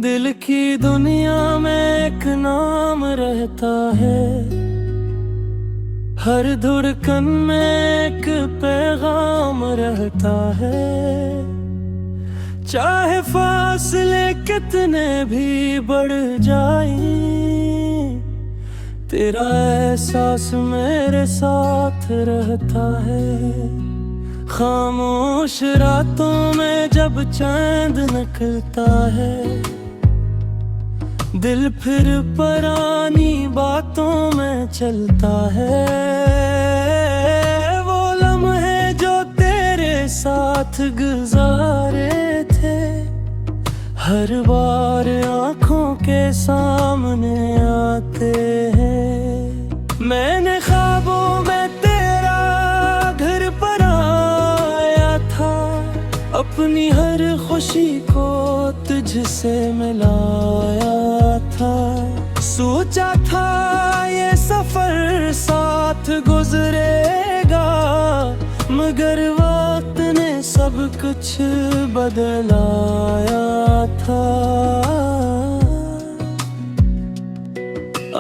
दिल की दुनिया में एक नाम रहता है, हर धड़कन में एक पैगाम रहता है। चाहे फासले कितने भी बढ़ जाएं, तेरा एहसास मेरे साथ रहता है। खामोश रातों में जब चांद निकलता है, दिल फिर पुरानी बातों में चलता है। वो लम्हे जो तेरे साथ गुजारे थे, हर बार आँखों के सामने आते हैं। मैंने ख्वाबों में तेरा घर पर आया था, अपनी हर खुशी को तुझसे मिलाया था। सोचा था ये सफर साथ गुजरेगा, मगर वक्त ने सब कुछ बदलाया था।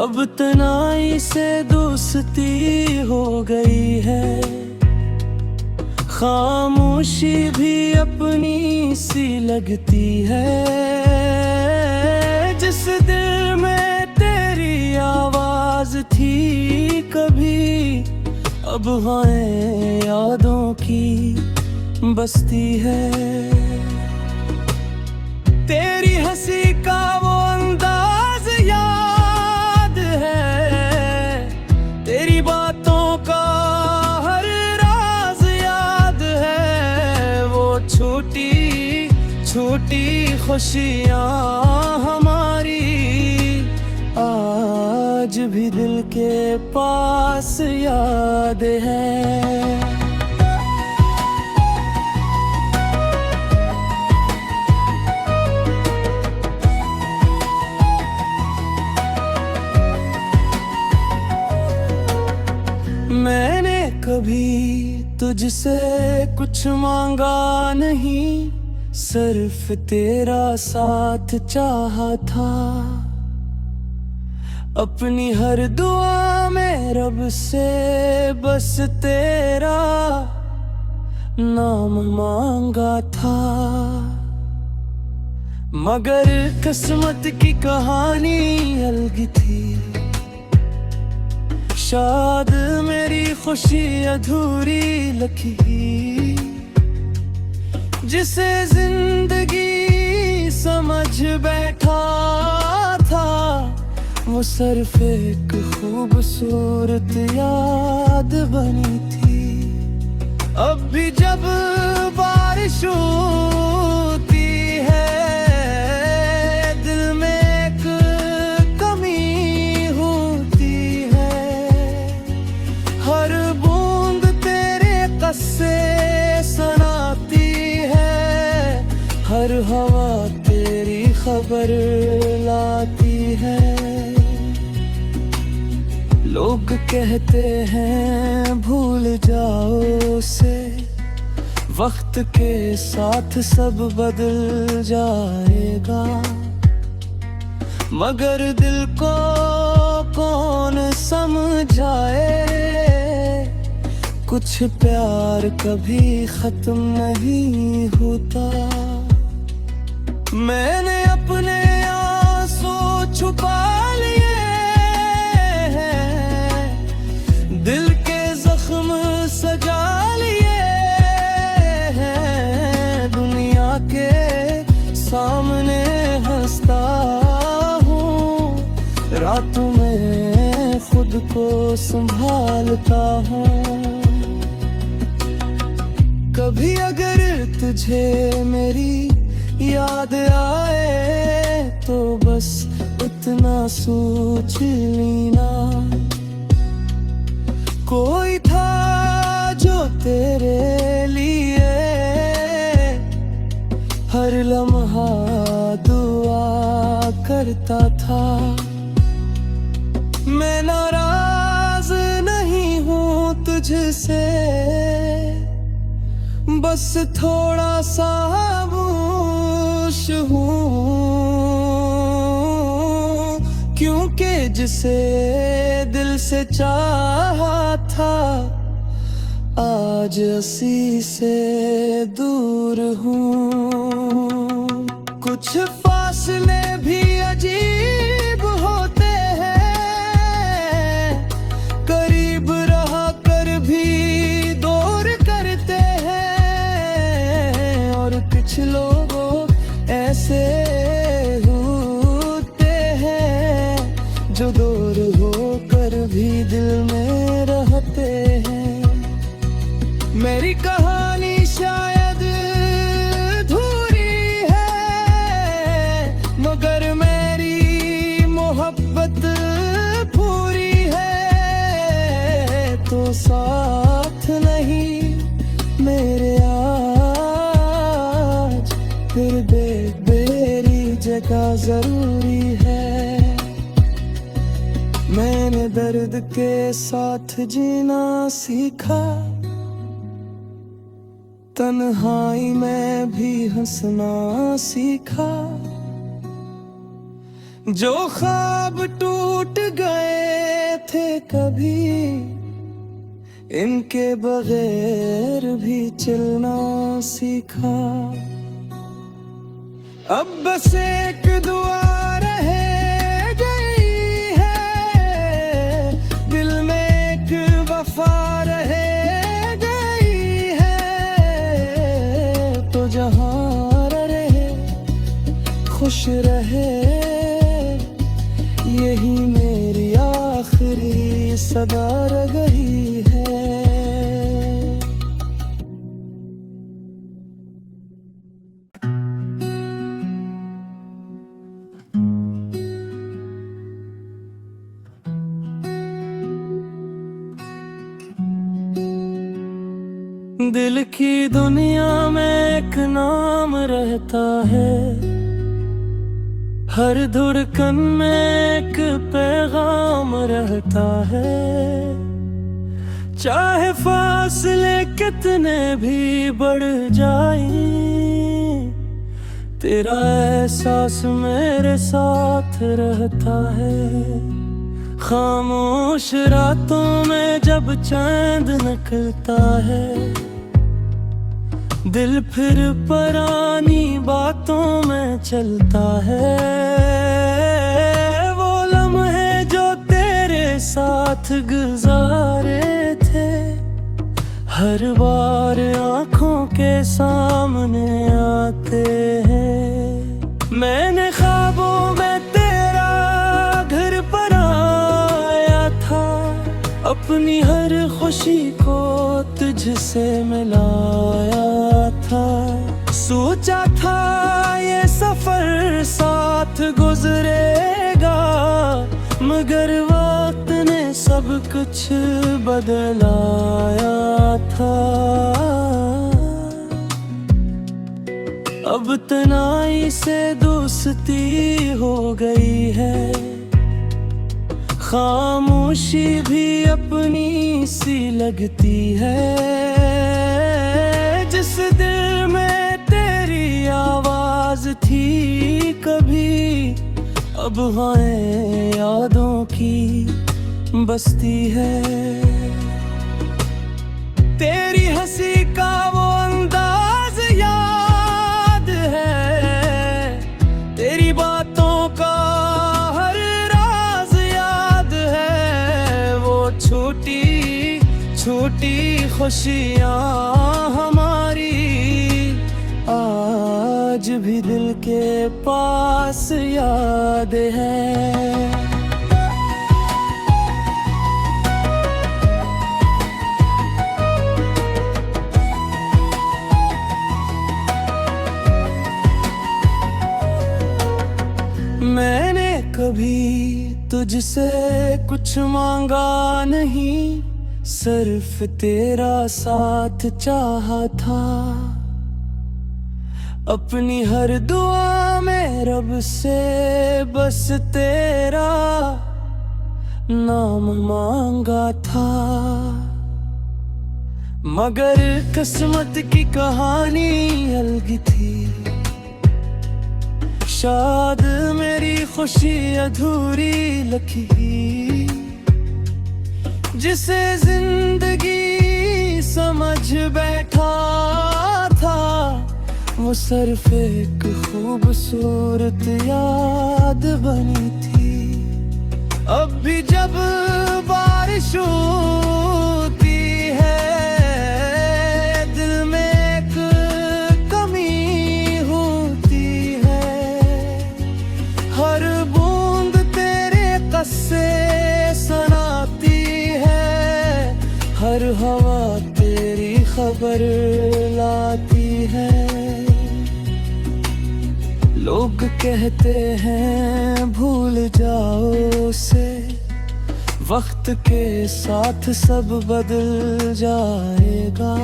अब तन्हाई से दोस्ती हो गई है, खामोशी भी अपनी सी लगती है। जिस दिल में तेरी आवाज थी कभी, अब हाँ यादों की बस्ती है। तेरी हंसी का वो अंदाज याद है, तेरी बातों का हर राज याद है। वो छोटी छोटी खुशियाँ हमारी आज भी दिल के पास याद है। मैंने कभी तुझसे कुछ मांगा नहीं, सिर्फ तेरा साथ चाहा था। अपनी हर दुआ में रब से बस तेरा नाम मांगा था। मगर किस्मत की कहानी अलग थी, शायद मेरी खुशी अधूरी लिखी। जिसे जिंदगी समझ बैठा था, वो सिर्फ एक खूबसूरत याद बनी थी। अब भी जब बारिश होती है, दिल में एक कमी होती है। हर बूंद तेरे कस्से सुनाती है, हर हवा तेरी खबर लाती है। लोग कहते हैं भूल जाओ उसे, वक्त के साथ सब बदल जाएगा। मगर दिल को कौन समझाए, कुछ प्यार कभी खत्म नहीं होता। मैंने अपने आंसू छुपा लिए, दिल के जख्म सजा लिए हैं। दुनिया के सामने हंसता हूँ, रातों में खुद को संभालता हूँ। कभी अगर तुझे मेरी याद आए, तो बस इतना सोच लेना, कोई था जो तेरे लिए हर लम्हा दुआ करता था। मैं नाराज नहीं हूँ तुझसे, बस थोड़ा सा खामोश हूँ। के जिसे दिल से चाहा था, आज उसी से दूर हूँ। कुछ फासले भी अजीब होते हैं, करीब रहा कर भी दूर करते हैं। और कुछ लोगों ऐसे होते हैं जो दूर होकर भी दिल में रहते हैं। मेरी कहानी शायद अधूरी है, मगर मेरी मोहब्बत पूरी है। तो साथ नहीं मेरे आज, फिर भी मेरी जगह जरूरी है। मैंने दर्द के साथ जीना सीखा, तन्हाई में भी हंसना सीखा। जो ख्वाब टूट गए थे कभी, इनके बगैर भी चलना सीखा। अब बस एक दुआ रह गई है, दिल में एक वफा रह गई है। तो जहाँ रहे खुश रहे, यही मेरी आखिरी सदा रह गई है। दिल की दुनिया में एक नाम रहता है, हर धड़कन में एक पैगाम रहता है। चाहे फासले कितने भी बढ़ जाएं, तेरा एहसास मेरे साथ रहता है। खामोश रातों में जब चांद निकलता है, दिल फिर पुरानी बातों में चलता है। वो लम्हे जो तेरे साथ गुजारे थे, हर बार आँखों के सामने आते हैं। मैंने ख्वाबों में तेरा घर पर आया था, अपनी हर खुशी को तुझसे मिलाया था। सोचा था ये सफर साथ गुजरेगा, मगर वक्त ने सब कुछ बदलाया था। अब तन्हाई से दोस्ती हो गई है, खामोशी भी अपनी सी लगती है। जिस दिल में तेरी आवाज थी कभी, अब हाँ यादों की बस्ती है। तेरी हंसी का वो अंदाज याद है, तेरी बातों का हर राज याद है। वो छोटी छोटी खुशियाँ हमारी आज भी दिल के पास याद है। मैंने कभी तुझसे कुछ मांगा नहीं, सिर्फ तेरा साथ चाहा था। अपनी हर दुआ में रब से बस तेरा नाम मांगा था। मगर किस्मत की कहानी अलग थी, शायद मेरी खुशी अधूरी लकीर जिसे जिंदगी समझ बैठा था, वो सिर्फ एक खूबसूरत याद बनी थी। अब भी जब बारिश होती है दिल में एक कमी होती है, हर बूंद तेरे कस्से सुनाती है, हर हवा तेरी खबर लाती है। लोग कहते हैं भूल जाओ उसे, वक्त के साथ सब बदल जाएगा,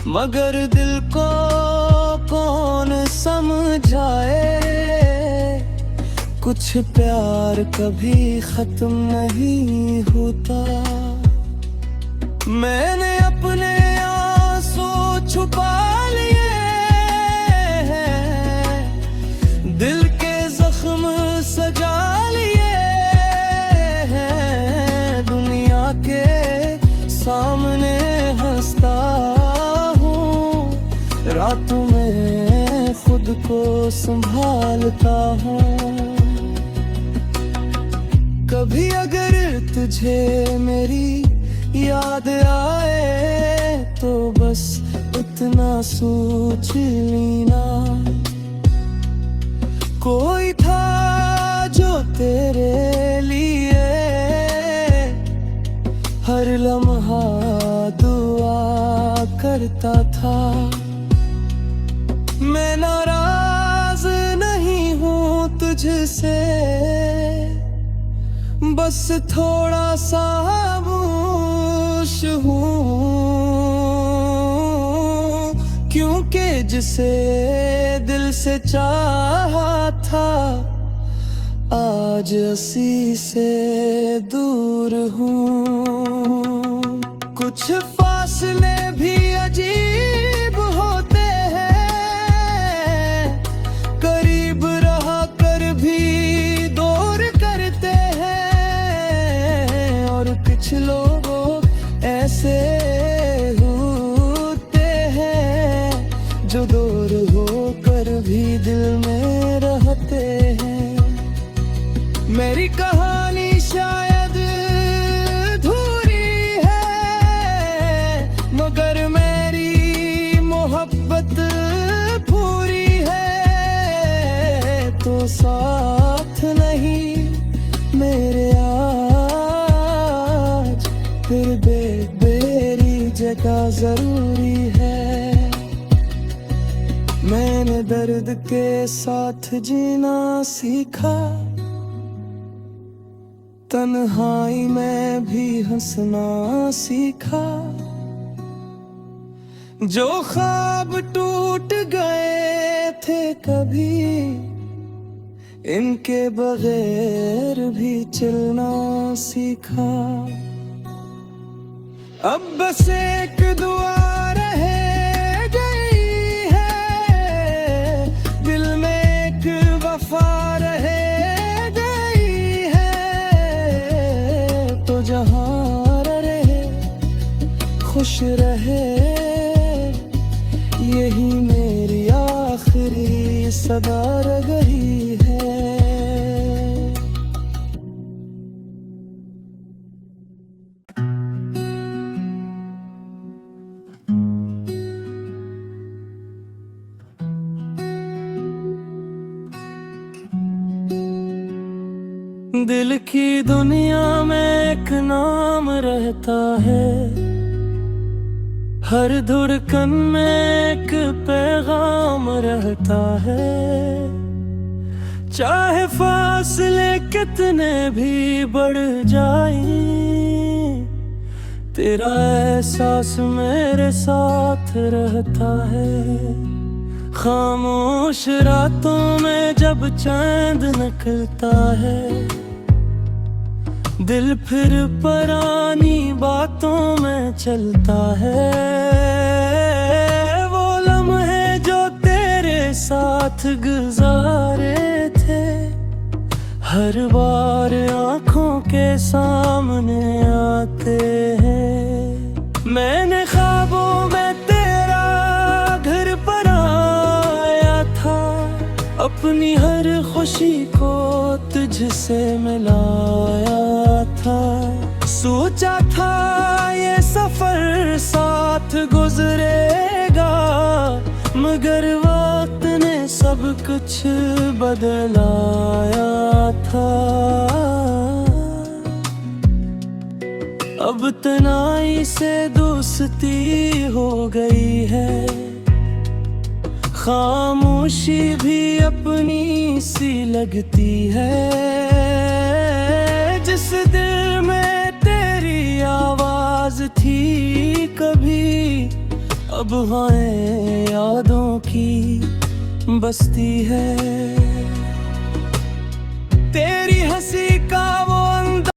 मगर दिल को कौन समझाए, कुछ प्यार कभी खत्म नहीं होता। मैंने अपने आंसू छुपा लिए हैं, दिल के जख्म सजा लिए हैं, दुनिया के सामने हंसता हूँ, रातों में खुद को संभालता हूँ। कभी अगर तुझे मेरी याद आए तो बस इतना सोच लेना, कोई था जो तेरे लिए हर लम्हा दुआ करता था। मैं नाराज नहीं हूँ तुझसे, बस थोड़ा सा खामोश हूँ, क्योंकि जिसे दिल से चाहा था आज उसी से दूर हूँ। कुछ फासले भी अजीब होते हैं, करीब रहा कर भी दूर करते हैं, और कुछ लोग ऐसे होते हैं जो दूर होकर भी दिल में रहते हैं। मेरी कहानी शायद अधूरी है, मगर मेरी मोहब्बत पूरी है, तो साथ नहीं मेरे आज फिर मेरी जगह जरूरी है। मैंने दर्द के साथ जीना सीखा, तन्हाई में भी हंसना सीखा, जो ख्वाब टूट गए थे कभी इनके बगैर भी चलना सीखा। अब बस एक दुआ रह गई है, दिल में एक वफा रह गई है, तो जहाँ रहे खुश रहे, यही मेरी आखिरी सदा रह गई है। दिल की दुनिया में एक नाम रहता है, हर धड़कन में एक पैगाम रहता है, चाहे फासले कितने भी बढ़ जाएं, तेरा एहसास मेरे साथ रहता है। खामोश रातों में जब चांद निकलता है, दिल फिर पुरानी बातों में चलता है। वो लम्हे जो तेरे साथ गुजारे थे, हर बार आंखों के सामने आते हैं। मैंने ख्वाबों में तेरा घर पर आया था, अपनी हर खुशी को तुझसे मिलाया था। सोचा था ये सफर साथ गुजरेगा, मगर वक्त ने सब कुछ बदलाया था। अब तन्हाई से दोस्ती हो गई है, खामोशी भी अपनी सी लगती है। जिस दिल में तेरी आवाज थी कभी, अब हाँ यादों की बस्ती है।